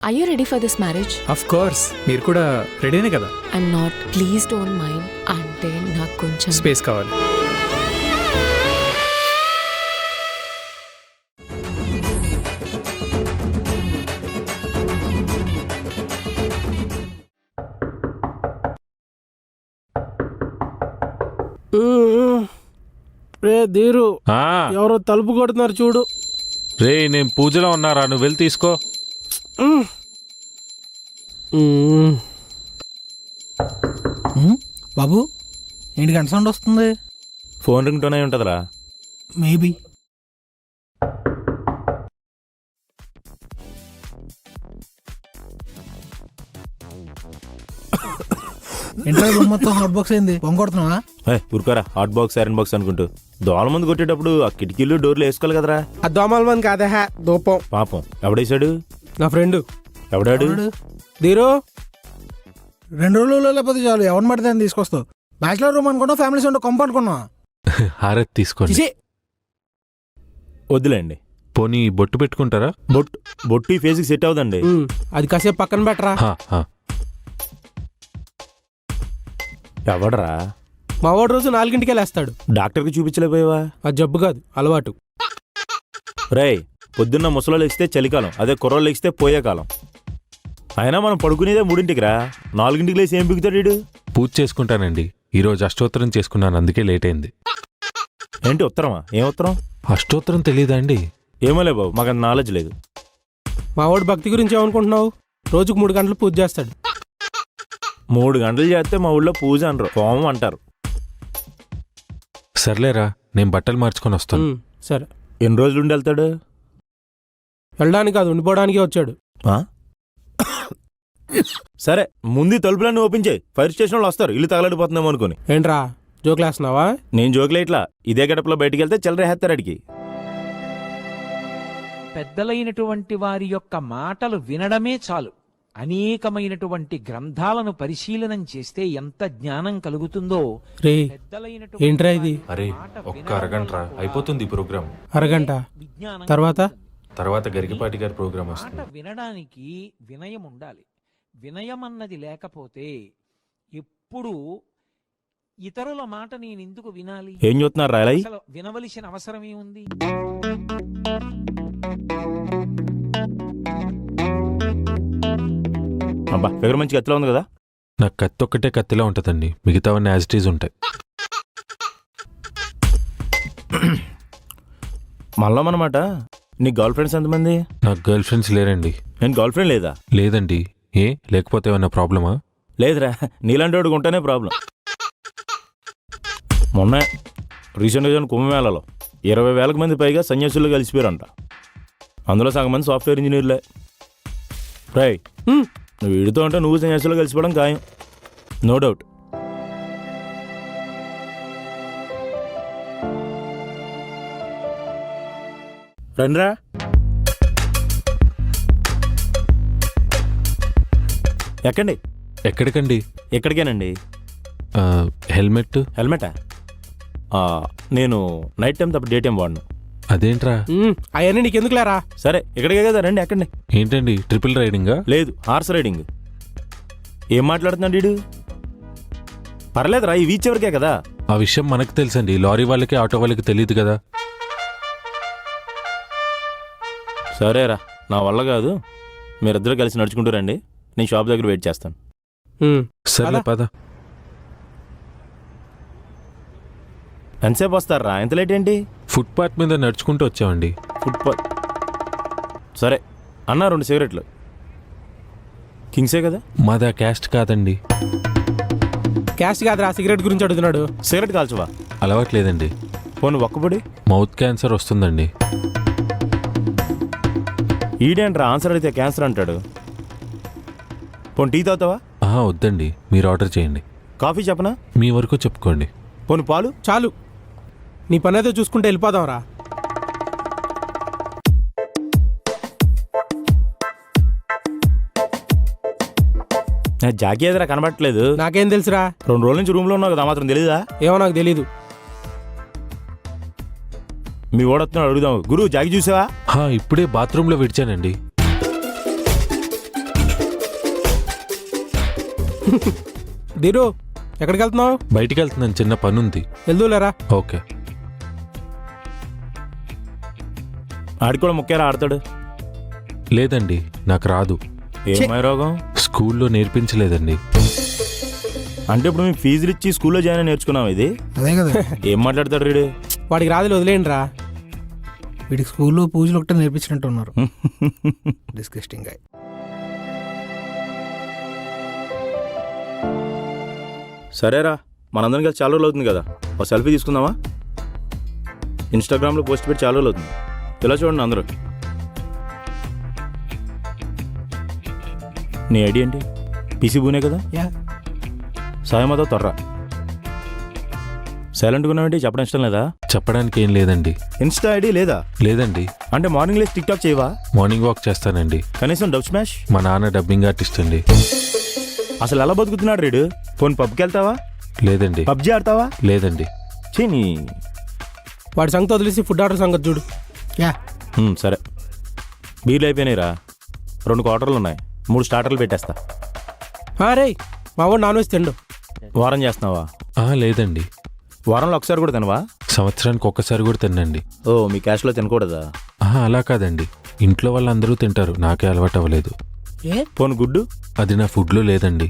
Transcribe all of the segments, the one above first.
Are you ready for this marriage? Of course. మీరు కూడా రెడీనే కదా? I'm not. Please don't mind. అంటే నాకు కొంచెం స్పేస్ కావాలి. రే దీరు, ఆ, ఎవరో తలుపు కొడుతున్నారు చూడు. రే నేను పూజలో ఉన్నారా, నువ్వు వెళ్ళి తీసుకో. బాబు ఏంటి గంట సౌండ్ వస్తుంది? ఫోన్ రింగ్ టోన్ అయి ఉంటుందిరా. మేబీ. ఇంటర్వ్యూ మొత్తం హాట్ బాక్స్ అయింది, పొంగొడుతున్నావా? ఊరుకోరా, హాట్ బాక్స్ ఐరన్ బాక్స్ అనుకుంటూ. దోమల మంది కొట్టేటప్పుడు ఆ కిటికీలు డోర్లు వేసుకోవాలి కదరా. ఆ దోమల మంది కాదా, దూపం. పాపం ఎవడేసాడు? నా ఫ్రెండ్ ఎవడాడు? దీరు. 2 రోజులు లేకపోతే చాలు, ఎవరిని పడితే అని తీసుకొస్తావు. బ్యాచిలర్ రూమ్ అనుకున్నావు, ఫ్యామిలీస్ ఉంటే కొంప అనుకున్నావా? హారతి తీసుకోండి. చిచి. వద్దులేండి. పోనీ బొట్టు పెట్టుకుంటారా? బొట్టు ఈ ఫేస్కి సెట్ అవుదండి. అది కాసేపు పక్కన పెట్టరా. ఎవడరా? మా వాడు రోజు 4ంటికే లేస్తాడు. డాక్టర్కి చూపించలేకపోయావా? అది జబ్బు కాదు, అలవాటు. రేయ్, పొద్దున్న ముసలోళ్ళు ఎక్కితే చలికాలం, అదే కుర్రోళ్ళు ఎక్కితే పోయే కాలం. అయినా మనం పడుకునేదే 3ంటికి రా. 4ంటికి లేసి ఏం బిగుతాడు వీడు? పూజ చేసుకుంటానండి. ఈరోజు అష్టోత్తరం చేసుకున్నాను, అందుకే లేట్ అయింది. ఏంటి ఉత్తరమా? ఏం ఉత్తరం? అష్టోత్తరం తెలీదా అండి? ఏమోలే బాబు, మాకు అంత నాలెడ్జ్ లేదు. మా వాడు భక్తి గురించి ఏమనుకుంటున్నావు? రోజుకు 3 గంటలు పూజ చేస్తాడు. 3 గంటలు చేస్తే మా ఊళ్ళో పూజ అనరు, హోమం అంటారు. సర్లేరా, నేను బట్టలు మార్చుకొని వస్తాను. సరే. ఎన్ని రోజులు ఉండి వెళ్తాడు? వెళ్ళడానికి కాదు, ఉండిపోవడానికే వచ్చాడు. సరే, ముందు తలుపులన్నీ ఓపెన్ చేయి. ఫైర్ స్టేషన్ వాళ్ళు వస్తారు, ఇల్లు తగలడిపోతున్నాం అనుకుని. ఏంట్రా జోకులేస్తున్నావా? నేను జోకులే, ఇట్లా ఇదే గడపలో బయటికి వెళ్తే చెల్లరేస్తారు అడిగి. పెద్దలైనటువంటి వారి యొక్క మాటలు వినడమే చాలు. అనేకమైనటువంటి గ్రంథాలను పరిశీలనం చేస్తే ఎంత జ్ఞానం కలుగుతుందో. రే ఏంట్రా ఇది? అరే ఒక్క అరగంట అయిపోతుంది ప్రోగ్రామ్. అరగంట తర్వాత గరికపాటి గారి ప్రోగ్రామ్ మాట వస్తుంది. వినడానికి వినయం ఉండాలి. వినయం అన్నది లేకపోతే ఎప్పుడు ఇతరుల మాట నేను ఎందుకు వినాలి? ఏం చూస్తున్నారు రాయలయ్య? అసలు వినవలసిన అవసరం ఏముంది? అబ్బా, ఫిగర్ మంచి కత్తిలో ఉంది కదా. నాకు కత్తి ఒక్కటే కత్తిలా ఉంటుందండి, మిగతావన్నీ యాజ్ ఇట్ ఈజ్ ఉంటాయి. మళ్ళా అనమాట. నీ గర్ల్ ఫ్రెండ్స్ ఎంతమంది? నాకు గర్ల్ ఫ్రెండ్స్ లేరండి. నేను గర్ల్ ఫ్రెండ్ లేదా? లేదండి. ఏ లేకపోతే ఏమన్నా ప్రాబ్లమా? లేదురా, నీలాంటి వాడికి ఉంటేనే ప్రాబ్లం. మొన్న రీసెంట్గా కుంభమేళలో 20,000 మంది పైగా సన్యాసులు కలిసిపోయారంట. అందులో సగం మంది సాఫ్ట్వేర్ ఇంజనీర్లే. రై, నువ్వు వీడితో ఉంటే నువ్వు సన్యాసులు కలిసిపోవడం ఖాయం, నో డౌట్. రండ్రా. ఎక్కండి. ఎక్కడికండి? ఎక్కడికేనండి? హెల్మెటా? నేను నైట్ టైం తప్ప డే టైం వాడను. అదేంట్రా? అవన్నీ నీకెందుకు లేరా? సరే, ఇక్కడికే కదా, రండి ఎక్కండి. ఏంటండి ట్రిపుల్ రైడింగా? లేదు, హార్స్ రైడింగ్. ఏం మాట్లాడుతున్నాడు వీడు? పర్లేదురా, ఈ వీచ్ ఎవరికే కదా. ఆ విషయం మనకు తెలుసండి, లారీ వాళ్ళకి ఆటో వాళ్ళకి తెలియదు కదా. సరేరా, నా వల్ల కాదు. మీరిద్దరూ కలిసి నడుచుకుంటూ రండి, నేను షాప్ దగ్గర వెయిట్ చేస్తాను. సరే పద. ఎంతసేపు వస్తారా? ఎంత లేట్ ఏంటి? ఫుట్పాత్ మీద నడుచుకుంటూ వచ్చామండి. ఫుట్పాత్? సరే అన్న, 2 సిగరెట్లు. కింగ్సే కదా? మాదా క్యాస్ట్ కాదండి. క్యాస్ట్ కాదురా, సిగరెట్ గురించి అడుగుతున్నాడు. సిగరెట్ కాల్చవా? అలవాట్లేదండి. పోను ఒక్కబడి. మౌత్ క్యాన్సర్ వస్తుందండి. ఈడేంట్రా ఆన్సర్ అడిగితే క్యాన్సర్ అంటాడు. పోను టీ తాగుతావా? వద్దండి, మీరు ఆర్డర్ చేయండి. కాఫీ చెప్పనా? మీ వరకు చెప్పుకోండి. పోను పాలు? చాలు, నీ పని అయితే చూసుకుంటే వెళ్ళిపోదాంరా. జాకీ ఎదురా కనబట్టలేదు. నాకేం తెలుసురా? 2 రోజుల నుంచి రూమ్లో ఉన్నావు కదా, మాత్రం తెలీదా? ఏమో నాకు తెలీదు. మీ ఓడొస్తున్నాడు, అడుగుదాం. గురు, జాకీ చూసావా? ఇప్పుడే బాత్రూంలో విడిచానండి. ధీరు ఎక్కడికి వెళ్తున్నావు? బయటికి వెళ్తున్నాను, చిన్న పని ఉంది. వెళ్దూలేరా. ఓకే. ఆడికి కూడా ముఖ్యారా ఆడతాడు. లేదండి, నాకు రాదు. ఏమై రోగం? స్కూల్లో నేర్పించలేదండి. అంటే ఇప్పుడు మేము ఫీజులు ఇచ్చి స్కూల్లో జాయిన్ నేర్చుకున్నాం. ఇది అదే కదా. ఏం మాట్లాడతాడు రీడు? వాడికి రాదులే, వదిలేయండి రా. వీడికి స్కూల్లో పూజలు ఒకటే నేర్పించినట్టు ఉన్నారు. డిస్కస్టింగ్ గా. సరేరా, మనందరం కలిసి చాలా రోజులు అవుతుంది కదా, ఒక సెల్ఫీ తీసుకుందామా? ఇన్స్టాగ్రామ్లో పోస్ట్ పెట్టి చాలా రోజులు అవుతుంది. ఇలా చూడండి అందరూ. నీ ఐడి ఏంటి? పీసీ బూనే కదా? యా. సాయమాతో తర్రా. సైలెంట్గా ఉన్నావేంటి? చెప్పడం ఇష్టం లేదా? చెప్పడానికి ఏం లేదండి. ఇన్స్టా ఐడి లేదా? లేదండి. అంటే మార్నింగ్ లేసి టిక్ టాక్ చేయవా? మార్నింగ్ వాక్ చేస్తానండి. కనీసం డబ్ స్మాష్? మా నాన్న డబ్బింగ్ ఆర్టిస్ట్ అండి. అసలు ఎలా బతుకుతున్నాడు రీడు? ఫోన్ పబ్కి వెళ్తావా? లేదండి. పబ్జీ ఆడతావా? లేదండి. చీని. వాడి సంగతి వదిలేసి ఫుడ్ ఆర్డర్ సంగతి చూడు. యా. సరే, బీర్లు అయిపోయినాయిరా. 2 క్వార్టర్లు ఉన్నాయి, 3 స్టార్టర్లు పెట్టేస్తా. రే, మా వాడు నాన్ వెజ్ తిండు. వారం చేస్తున్నావా? లేదండి. వారంలో ఒకసారి కూడా తినవా? సంవత్సరానికి ఒక్కసారి కూడా తినండి. ఓ, మీ క్యాష్లో తినకూడదా? అలా కాదండి, ఇంట్లో వాళ్ళందరూ తింటారు, నాకే అలవాటు అవ్వలేదు. ఫోన్ గుడ్డు? అది నా ఫుడ్లో లేదండి.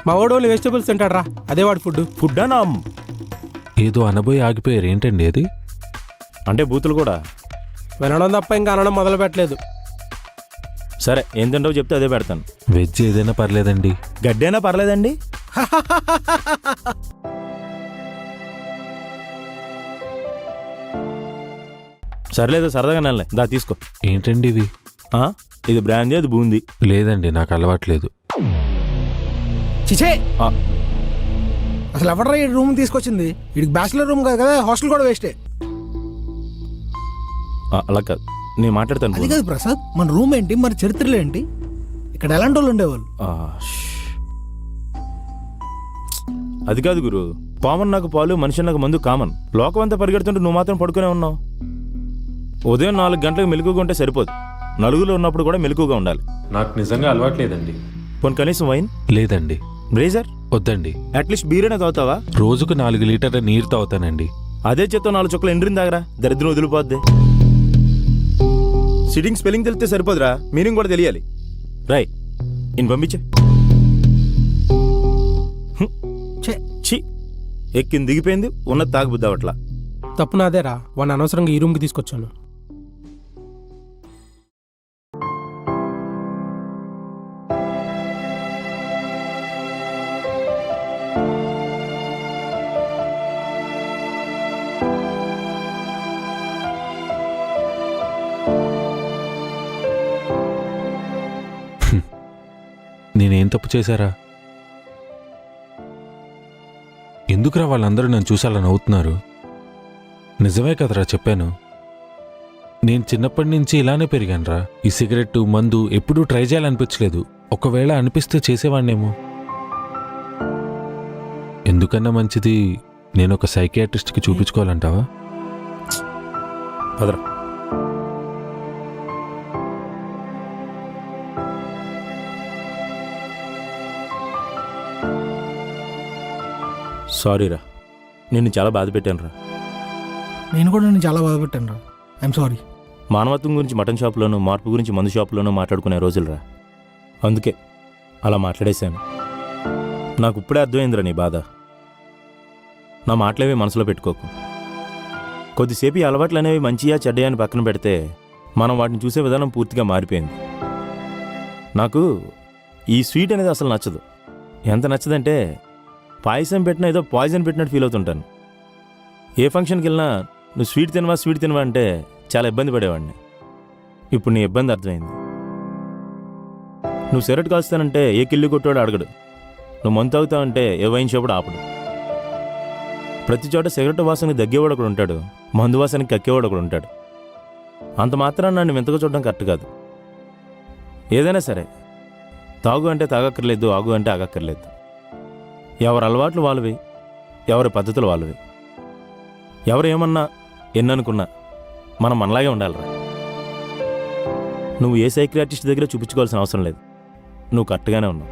మా వాడు ఓన్లీ వెజిటబుల్స్ తింటాడు రా, అదే వాడి ఫుడ్. ఫుడ్డా నా? ఏదో అనబోయి ఆగిపోయారు, ఏంటండి అది? అంటే బూతులు కూడా? వినడం తప్ప ఇంకా అనడం మొదలు పెట్టలేదు. సరే, ఏం తింటావో చెప్తే అదే పెడతాను. వెజ్ ఏదైనా పర్లేదండి. గడ్డైనా పర్లేదండి. సర్లేదు, సరదాగా నెలలే. దా తీసుకో. ఏంటండి ఇవి? ఇది బ్రాందీ, అది బూందీ. లేదండి, నాకు అలవాట్లేదు. చిచే, అసలు ఎవడరా ఈ రూమ్ తీసుకొచ్చింది? వీడికి బ్యాచిలర్ రూమ్ కాదు కదా, హాస్టల్ కూడా వేస్టే. అలా కాదు, నేను మాట్లాడతాను. అది కాదు ప్రసాద్, మన రూమ్ ఏంటి, మన చరిత్రలు ఏంటి, ఇక్కడ ఎలాంటి వాళ్ళు ఉండేవాళ్ళు? అది కాదు గురు, పామన్ నాకు పాలు, మనిషి నాకు మందు కామన్. లోకం అంతా పరిగెడుతుంటే నువ్వు మాత్రం పడుకునే ఉన్నావు. ఉదయం 4 గంటలకు మెలకుగా ఉంటే సరిపోదు, నలుగులో ఉన్నప్పుడు కూడా మెలకుగా ఉండాలి. నాకు నిజంగా అలవాట్లేదండి. పోనీ కనీసం వైన్? లేదండి. బ్రేజర్? వద్దండి. అట్లీస్ట్ బీరైనా తాగుతావా? రోజుకు 4 లీటర్ల నీరు తాగుతానండి. అదే చేత్తో 4 చుక్కలు ఎండ్రిని తాగరా, దరిద్రం వదిలిపోద్ది. సిట్టింగ్ స్పెల్లింగ్ తెలిస్తే సరిపోదురా, మీనింగ్ కూడా తెలియాలి. రాయ్, ఇన్ పంపించే. ఛీ, ఎక్కింది దిగిపోయింది, ఉన్నది తాగబుద్ది అవట్లా. తప్పు నాదేరా, వాడిని అనవసరంగా ఈ రూమ్కి తీసుకొచ్చాను. నేనేం తప్పు చేశారా? ఎందుకురా వాళ్ళందరూ నన్ను చూసి అలా నవ్వుతున్నారు? నిజమే కదరా చెప్పాను. నేను చిన్నప్పటి నుంచి ఇలానే పెరిగానురా. ఈ సిగరెట్, మందు ఎప్పుడూ ట్రై చేయాలనిపించలేదు. ఒకవేళ అనిపిస్తే చేసేవాడినేమో. ఎందుకన్నా మంచిది నేను ఒక సైకియాట్రిస్ట్కి చూపించుకోవాలంటావా? పదరా. సారీరా, నిన్ను చాలా బాధ పెట్టాను రా. నేను కూడా నేను చాలా బాధపెట్టాను రా. I'm sorry. మానవత్వం గురించి మటన్ షాప్లోనూ, మార్పు గురించి మందు షాప్లోనూ మాట్లాడుకునే రోజులురా. అందుకే అలా మాట్లాడేశాను. నాకు ఇప్పుడే అర్థమైందిరా నీ బాధ. నా మాటలేవి మనసులో పెట్టుకోకు. కొద్దిసేపు ఈ అలవాట్లు అనేవి మంచియా చెడ్డయా అని పక్కన పెడితే మనం వాటిని చూసే విధానం పూర్తిగా మారిపోయింది. నాకు ఈ స్వీట్ అనేది అసలు నచ్చదు. ఎంత నచ్చదంటే పాయసం పెట్టినా ఏదో పాయిజన్ పెట్టినట్టు ఫీల్ అవుతుంటాను. ఏ ఫంక్షన్కి వెళ్ళినా నువ్వు స్వీట్ తినవా అంటే చాలా ఇబ్బంది పడేవాడిని. ఇప్పుడు నీ ఇబ్బంది అర్థమైంది. నువ్వు సిగరెట్ కాల్స్తానంటే ఏ కిల్లి కొట్టాడు అడగడు. నువ్వు మందు తాగుతావంటే ఏ వైన్ షాపుడు ఆపడు. ప్రతి చోట సిగరెట్ వాసనకి దగ్గేవాడు ఒకడు ఉంటాడు, మందు వాసనకి కక్కేవాడు ఒకడు ఉంటాడు. అంత మాత్రాన్ని నన్ను వింతగా చూడడం కరెక్ట్ కాదు. ఏదైనా సరే, తాగు అంటే తాగక్కర్లేదు, ఆగు అంటే ఆగక్కర్లేదు. ఎవరి అలవాట్లు వాళ్ళవి, ఎవరి పద్ధతులు వాళ్ళవి. ఎవరు ఏమన్నా ఎన్ననుకున్నా మనం మనలాగే ఉండాలిరా. నువ్వు ఏ సైకియాట్రిస్ట్ దగ్గర చూపించుకోవాల్సిన అవసరం లేదు. నువ్వు కరెక్ట్గానే ఉన్నావు.